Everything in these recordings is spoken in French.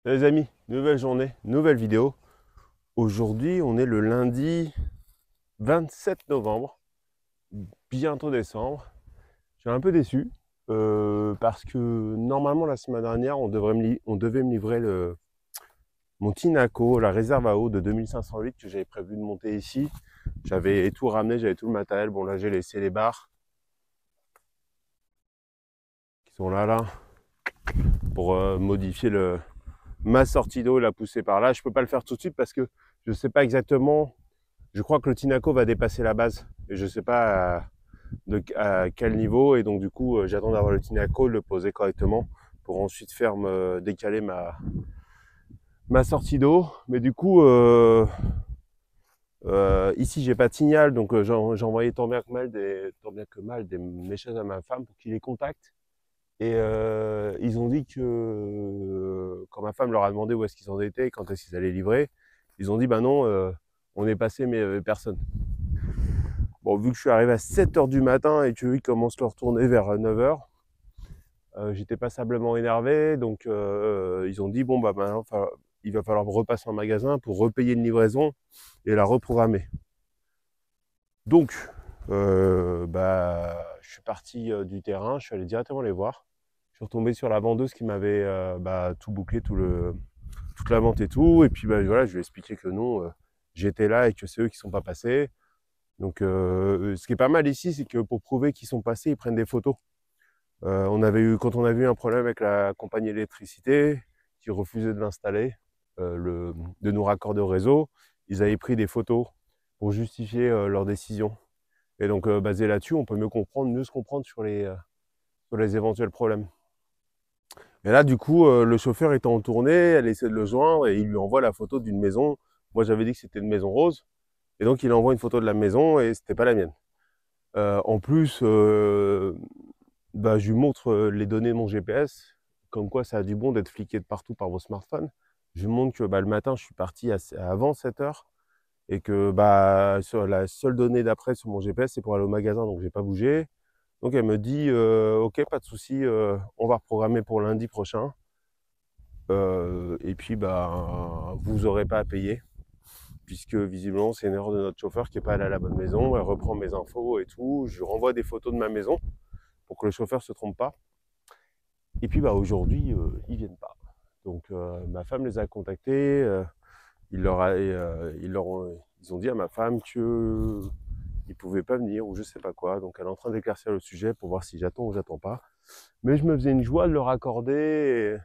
Les amis, nouvelle journée, nouvelle vidéo. Aujourd'hui, on est le lundi 27 novembre, bientôt décembre. Je suis un peu déçu parce que normalement la semaine dernière, on devait me livrer mon Tinaco, la réserve à eau de 2508 que j'avais prévu de monter ici. J'avais tout ramené, j'avais tout le matériel. Bon là, j'ai laissé les barres qui sont là pour modifier ma sortie d'eau, la pousser par là. Je peux pas le faire tout de suite parce que je sais pas exactement. Je crois que le Tinaco va dépasser la base. Et je ne sais pas à quel niveau. Et donc, du coup, j'attends d'avoir le Tinaco, le poser correctement pour ensuite faire me décaler ma sortie d'eau. Mais du coup, ici, j'ai pas de signal. Donc, j'ai envoyé tant bien que mal des messages à ma femme pour qu'ils les contactent. Et ils ont dit que quand ma femme leur a demandé où est-ce qu'ils en étaient, quand est-ce qu'ils allaient livrer, ils ont dit bah non, on est passé mais personne. Bon, vu que je suis arrivé à 7h du matin et qu'eux, ils commencent leur tournée vers 9h, j'étais passablement énervé. Donc, ils ont dit, bon, bah maintenant, il va falloir repasser en magasin pour repayer une livraison et la reprogrammer. Donc, je suis parti du terrain, je suis allé directement les voir. Je suis retombé sur la vendeuse qui m'avait tout bouclé, toute la vente et tout. Et puis, voilà, je lui ai expliqué que non, j'étais là et que c'est eux qui ne sont pas passés. Donc, ce qui est pas mal ici, c'est que pour prouver qu'ils sont passés, ils prennent des photos. Quand on avait eu un problème avec la compagnie d'électricité qui refusait de l'installer, de nous raccorder au réseau, ils avaient pris des photos pour justifier leur décision. Et donc, basé là-dessus, on peut mieux se comprendre sur les éventuels problèmes. Et là, du coup, le chauffeur étant en tournée, elle essaie de le joindre et il lui envoie la photo d'une maison. Moi, j'avais dit que c'était une maison rose. Et donc, il envoie une photo de la maison et c'était pas la mienne. En plus, je lui montre les données de mon GPS, comme quoi ça a du bon d'être fliqué de partout par vos smartphones. Je lui montre que le matin, je suis parti avant 7h et que sur la seule donnée d'après sur mon GPS, c'est pour aller au magasin, donc j'ai pas bougé. Donc elle me dit ok, pas de souci, on va reprogrammer pour lundi prochain. Et puis vous n'aurez pas à payer, puisque visiblement c'est une erreur de notre chauffeur qui n'est pas allé à la bonne maison. Elle reprend mes infos et tout. Je lui renvoie des photos de ma maison pour que le chauffeur ne se trompe pas. Et puis aujourd'hui, ils viennent pas. Donc ma femme les a contactés. Ils ont dit à ma femme que ils pouvaient pas venir ou je sais pas quoi. Donc elle est en train d'éclaircir le sujet pour voir si j'attends ou j'attends pas. Mais je me faisais une joie de leur accorder,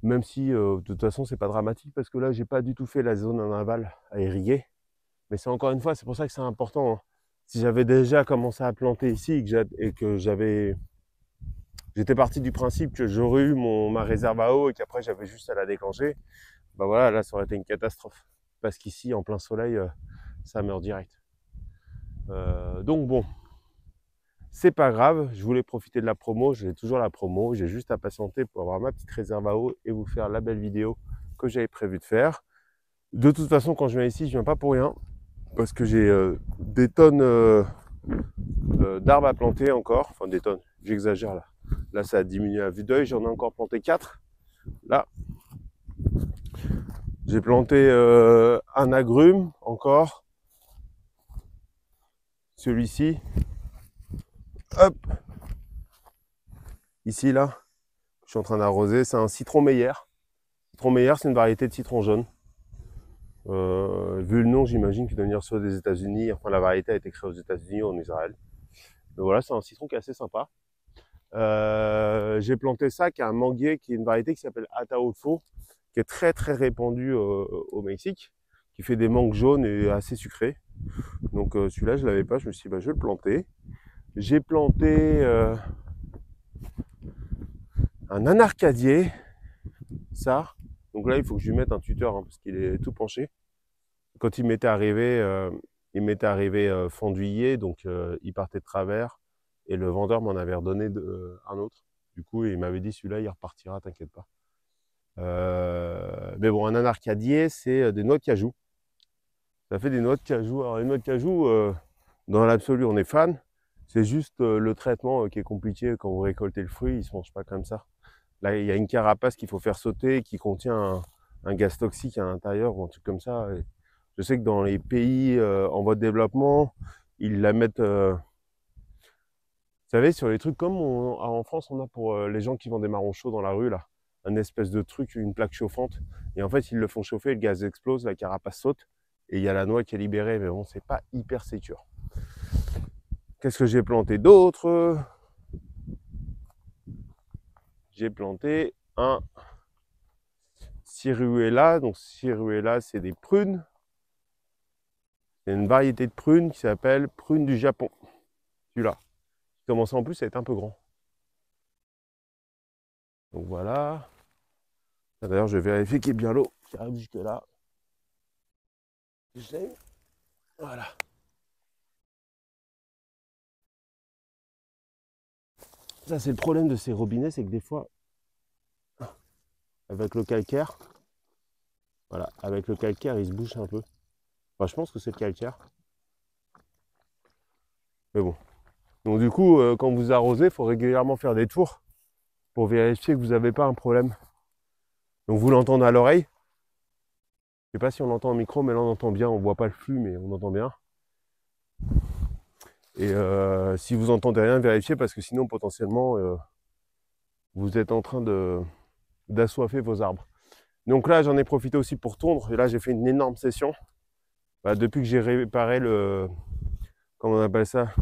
même si de toute façon c'est pas dramatique parce que là j'ai pas du tout fait la zone en aval à irriguer. Mais c'est encore une fois, c'est pour ça que c'est important, hein. Si j'avais déjà commencé à planter ici et que j'étais parti du principe que j'aurais eu ma réserve à eau et qu'après j'avais juste à la déclencher, voilà, là ça aurait été une catastrophe. Parce qu'ici, en plein soleil, ça meurt direct. Donc bon, c'est pas grave, je voulais profiter de la promo, j'ai toujours la promo, j'ai juste à patienter pour avoir ma petite réserve à eau et vous faire la belle vidéo que j'avais prévu de faire. De toute façon, quand je viens ici, je viens pas pour rien, parce que j'ai des tonnes d'arbres à planter encore, enfin des tonnes, j'exagère là. Là, ça a diminué à vue d'œil, j'en ai encore planté 4. Là, j'ai planté un agrume encore, celui-ci, hop, ici là, je suis en train d'arroser, c'est un citron meilleur. Citron meilleur, c'est une variété de citron jaune. Vu le nom, j'imagine qu'il doit venir soit des États-Unis, enfin la variété a été créée aux États-Unis ou en Israël. Mais voilà, c'est un citron qui est assez sympa. J'ai planté ça, qui est un manguier, qui est une variété qui s'appelle Ataulfo, qui est très très répandue au Mexique, qui fait des mangues jaunes et assez sucrées. Donc celui-là, je l'avais pas, je me suis dit, je vais le planter. J'ai planté un anarcadier, ça. Donc là, il faut que je lui mette un tuteur, hein, parce qu'il est tout penché. Quand il m'était arrivé fenduyé, donc il partait de travers, et le vendeur m'en avait redonné un autre. Du coup, il m'avait dit, celui-là, il repartira, t'inquiète pas. Mais bon, un anarcadier, c'est des noix de cajou. Ça fait des noix de cajou. Alors les noix de cajou, dans l'absolu, on est fan. C'est juste le traitement qui est compliqué quand vous récoltez le fruit, il ne se mange pas comme ça. là, il y a une carapace qu'il faut faire sauter qui contient un gaz toxique à l'intérieur ou un truc comme ça. Et je sais que dans les pays en voie de développement, ils la mettent, vous savez, sur les trucs comme en France, on a pour les gens qui vendent des marrons chauds dans la rue, là, un espèce de truc, une plaque chauffante. Et en fait, ils le font chauffer, le gaz explose, la carapace saute, et il y a la noix qui est libérée. Mais bon, c'est pas hyper sécure. Qu'est-ce que j'ai planté d'autre? J'ai planté un ciruela. Donc ciruela, c'est des prunes. C'est une variété de prunes qui s'appelle prune du Japon. Celui-là. Il commence en plus à être un peu grand. Donc voilà. D'ailleurs, je vais vérifier qu'il y ait bien l'eau qui arrive jusque là. Voilà. Ça, c'est le problème de ces robinets, c'est que des fois, avec le calcaire, voilà, avec le calcaire, il se bouche un peu. Enfin, je pense que c'est le calcaire. Mais bon. Donc du coup, quand vous arrosez, il faut régulièrement faire des tours pour vérifier que vous n'avez pas un problème. Donc vous l'entendez à l'oreille. Je sais pas si on l'entend au micro, mais là on entend bien. On voit pas le flux, mais on entend bien. Et si vous entendez rien, vérifiez parce que sinon potentiellement vous êtes en train d'assoiffer vos arbres. Donc là, j'en ai profité aussi pour tondre. Et là, j'ai fait une énorme session. Bah, depuis que j'ai réparé le, comment on appelle ça,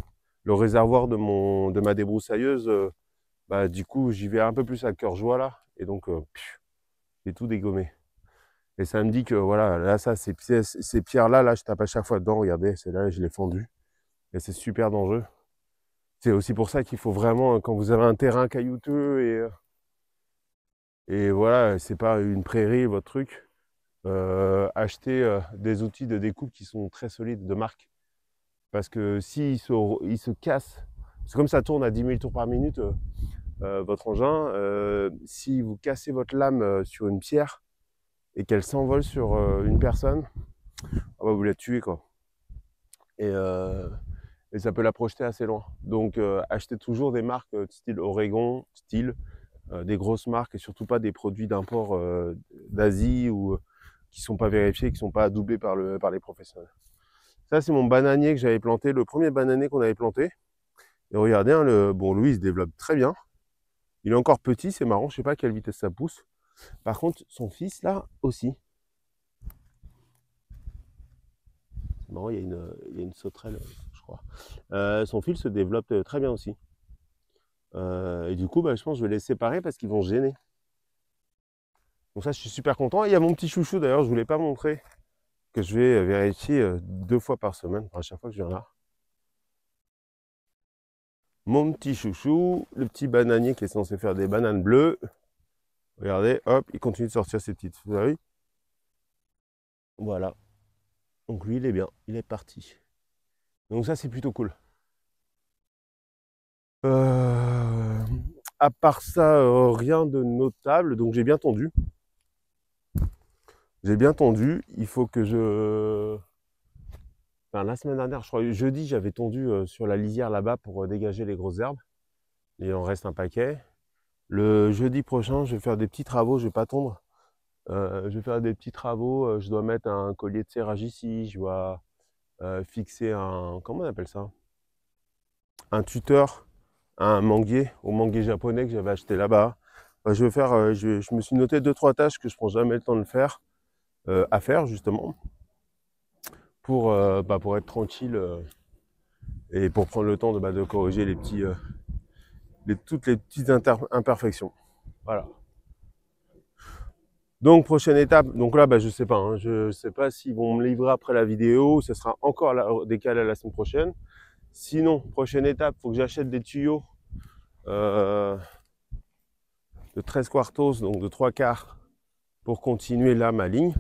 le réservoir de ma débroussailleuse, bah, du coup, j'y vais un peu plus à cœur joie là. Et donc, j'ai tout dégommé. Et ça me dit que voilà, là, ça, ces pierres-là, là, je tape à chaque fois dedans. Regardez, celle-là, je l'ai fendue. Et c'est super dangereux. C'est aussi pour ça qu'il faut vraiment, quand vous avez un terrain caillouteux et voilà, c'est pas une prairie, votre truc, acheter des outils de découpe qui sont très solides, de marque. Parce que s'il se casse, c'est comme ça tourne à 10 000 tours par minute, votre engin, si vous cassez votre lame sur une pierre et qu'elle s'envole sur une personne, ah bah vous la tuez quoi. Et ça peut la projeter assez loin. Donc achetez toujours des marques style Oregon, style des grosses marques et surtout pas des produits d'import d'Asie ou qui sont pas vérifiés, qui sont pas adoubés par les professionnels. Ça c'est mon bananier que j'avais planté, le premier bananier qu'on avait planté. Et regardez, hein, bon lui il se développe très bien. Il est encore petit, c'est marrant, je sais pas à quelle vitesse ça pousse. Par contre, son fils là aussi. C'est marrant, il y a une sauterelle, je crois. Son fils se développe très bien aussi. Et du coup, bah, je pense que je vais les séparer parce qu'ils vont se gêner. Donc ça, je suis super content. Et il y a mon petit chouchou d'ailleurs, je ne vous l'ai pas montré, que je vais vérifier 2 fois par semaine, à chaque fois que je viens là. Mon petit chouchou, le petit bananier qui est censé faire des bananes bleues. Regardez, hop, il continue de sortir ses petites feuilles. Voilà. Donc lui, il est bien, il est parti. Donc ça, c'est plutôt cool. À part ça, rien de notable. Donc j'ai bien tondu. J'ai bien tondu. Il faut que je... Enfin, la semaine dernière, je crois, jeudi, j'avais tondu sur la lisière là-bas pour dégager les grosses herbes. Il en reste un paquet. Le jeudi prochain, je vais faire des petits travaux. Je vais pas tondre. Je vais faire des petits travaux. Je dois mettre un collier de serrage ici. Je dois fixer un... Comment on appelle ça? Un tuteur, un manguier, au manguier japonais que j'avais acheté là-bas. Je vais faire... je me suis noté 2-3 tâches que je prends jamais le temps de faire. À faire justement. Pour être tranquille et pour prendre le temps de corriger les petits... toutes les petites imperfections. Voilà. Donc prochaine étape, donc là je sais pas, hein, je sais pas s'ils vont me livrer après la vidéo, ce sera encore décalé à la semaine prochaine. Sinon, prochaine étape, il faut que j'achète des tuyaux de 13 quartos, donc de 3 quarts, pour continuer là ma ligne.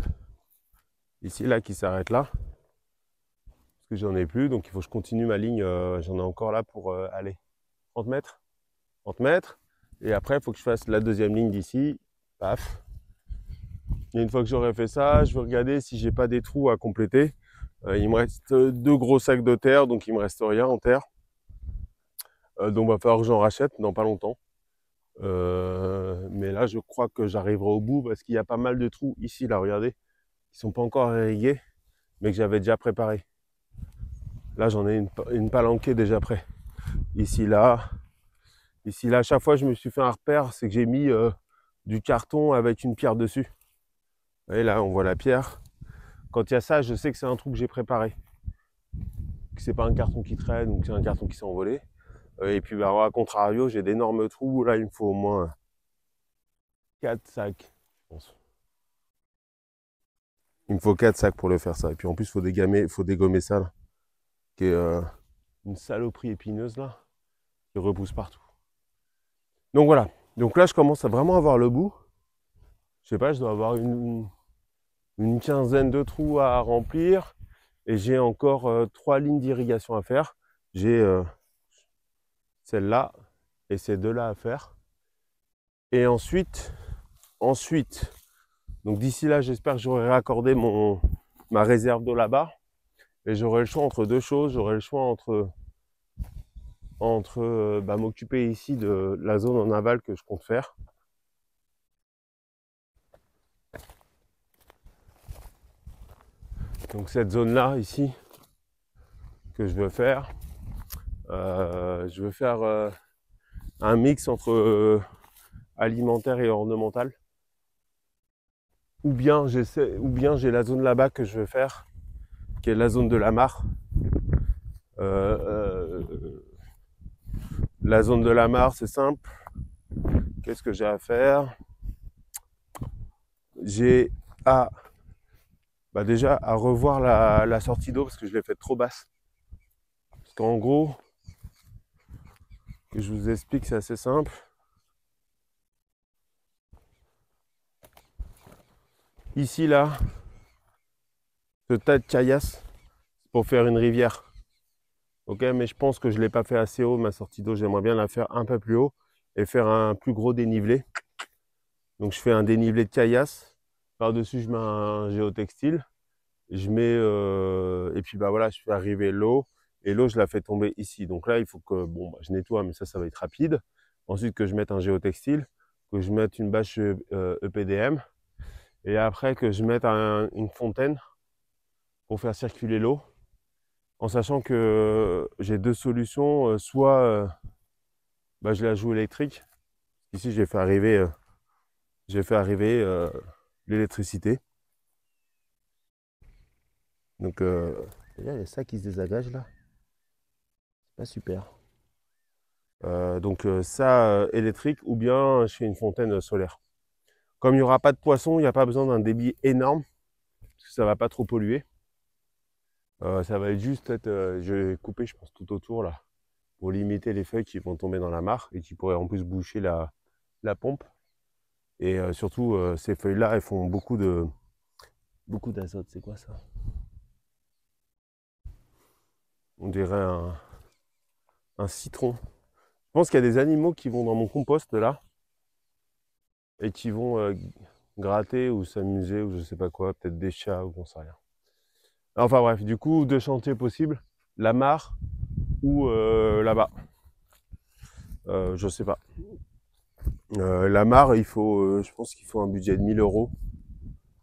Ici là qui s'arrête là. Parce que j'en ai plus, donc il faut que je continue ma ligne, j'en ai encore là pour aller 30 mètres. 30 mètres. Et après, il faut que je fasse la deuxième ligne d'ici. Paf. Et une fois que j'aurai fait ça, je vais regarder si j'ai pas des trous à compléter. Il me reste 2 gros sacs de terre, donc il me reste rien en terre. Donc il va falloir que j'en rachète dans pas longtemps. Mais là, je crois que j'arriverai au bout parce qu'il y a pas mal de trous ici, là, regardez, qui sont pas encore irrigués, mais que j'avais déjà préparé. Là, j'en ai une palanquée déjà prêt. Ici, là, à chaque fois, je me suis fait un repère, c'est que j'ai mis du carton avec une pierre dessus. Vous voyez, là, on voit la pierre. Quand il y a ça, je sais que c'est un trou que j'ai préparé. Que c'est pas un carton qui traîne ou que c'est un carton qui s'est envolé. Et puis, bah, à contrario, j'ai d'énormes trous. Là, il me faut au moins 4 sacs, je pense. Il me faut 4 sacs pour le faire ça. Et puis en plus, il faut dégommer ça, là, qui est une saloperie épineuse, là, qui repousse partout. Donc voilà. Donc là, je commence à vraiment avoir le bout. Je sais pas, je dois avoir une quinzaine de trous à remplir. Et j'ai encore 3 lignes d'irrigation à faire. J'ai celle-là et ces deux-là à faire. Et ensuite, donc d'ici là, j'espère que j'aurai raccordé ma réserve d'eau là-bas. Et j'aurai le choix entre deux choses. J'aurai le choix entre m'occuper ici de la zone en aval que je compte faire. Donc cette zone-là, ici, que je veux faire. Je veux faire un mix entre alimentaire et ornemental. Ou bien j'ai la zone là-bas que je veux faire, qui est la zone de la mare. La zone de la mare, c'est simple. Qu'est-ce que j'ai à faire? J'ai déjà à revoir la sortie d'eau parce que je l'ai faite trop basse. Parce qu'en gros, que je vous explique, c'est assez simple. Ici, là, ce tas de caillasses pour faire une rivière. Ok, mais je pense que je ne l'ai pas fait assez haut, ma sortie d'eau. J'aimerais bien la faire un peu plus haut et faire un plus gros dénivelé. Donc je fais un dénivelé de caillasses. Par-dessus, je mets un géotextile. Je mets et puis bah voilà, je fais arriver l'eau. Et l'eau, je la fais tomber ici. Donc là, il faut que je nettoie, mais ça va être rapide. Ensuite, que je mette un géotextile, que je mette une bâche EPDM. Et après, que je mette une fontaine pour faire circuler l'eau. En sachant que j'ai deux solutions. Soit je la joue électrique. Ici, j'ai fait arriver l'électricité. Donc, il y a ça qui se désengage là. C'est pas super. Donc ça, électrique, ou bien je fais une fontaine solaire. Comme il n'y aura pas de poissons, il n'y a pas besoin d'un débit énorme, parce que ça va pas trop polluer. Ça va être juste, je vais couper, je pense, tout autour là, pour limiter les feuilles qui vont tomber dans la mare et qui pourraient en plus boucher la pompe. Et surtout, ces feuilles-là, elles font beaucoup d'azote. C'est quoi ça? On dirait un citron. Je pense qu'il y a des animaux qui vont dans mon compost là et qui vont gratter ou s'amuser ou je sais pas quoi, peut-être des chats ou j'en sais rien. Enfin bref, du coup, deux chantiers possibles, la mare ou là-bas. Je sais pas. La mare, je pense qu'il faut un budget de 1000 €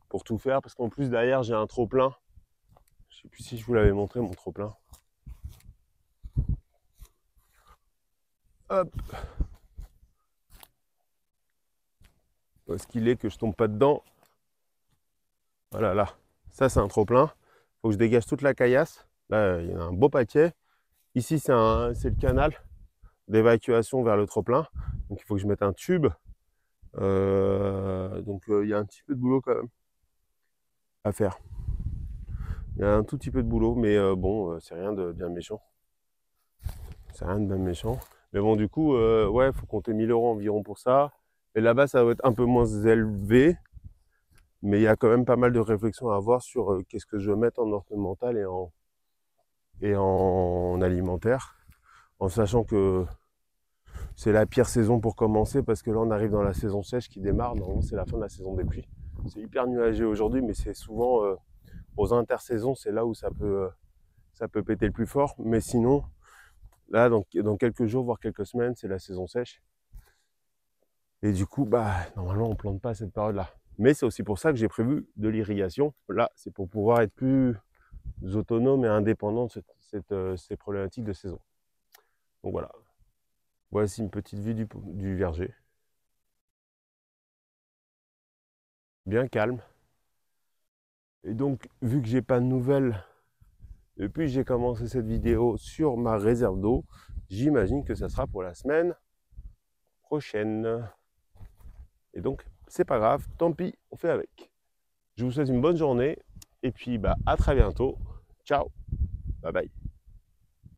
pour tout faire parce qu'en plus derrière j'ai un trop plein. Je sais plus si je vous l'avais montré mon trop plein. Hop. Parce qu'il est que je tombe pas dedans. Voilà, là. Ça, c'est un trop-plein. Faut que je dégage toute la caillasse. Là, il y a un beau paquet. Ici, c'est le canal d'évacuation vers le trop-plein. Donc, il faut que je mette un tube. Donc, il y a un petit peu de boulot quand même à faire. Il y a un tout petit peu de boulot, mais c'est rien de bien méchant. C'est rien de bien méchant. Mais bon, du coup, ouais, faut compter 1000 € environ pour ça. Et là-bas, ça va être un peu moins élevé. Mais il y a quand même pas mal de réflexions à avoir sur qu'est-ce que je veux mettre en ornemental et en alimentaire. En sachant que c'est la pire saison pour commencer parce que là on arrive dans la saison sèche qui démarre. Normalement c'est la fin de la saison des pluies. C'est hyper nuageux aujourd'hui, mais c'est souvent aux intersaisons, c'est là où ça peut péter le plus fort. Mais sinon, là dans quelques jours, voire quelques semaines, c'est la saison sèche. Et du coup, normalement, on plante pas à cette période-là. Mais c'est aussi pour ça que j'ai prévu de l'irrigation. Là, c'est pour pouvoir être plus autonome et indépendant de ces problématiques de saison. Donc voilà. Voici une petite vue du verger. Bien calme. Et donc, vu que j'ai pas de nouvelles depuis que j'ai commencé cette vidéo sur ma réserve d'eau, j'imagine que ça sera pour la semaine prochaine. Et donc, c'est pas grave, tant pis, on fait avec. Je vous souhaite une bonne journée et puis à très bientôt. Ciao, bye bye.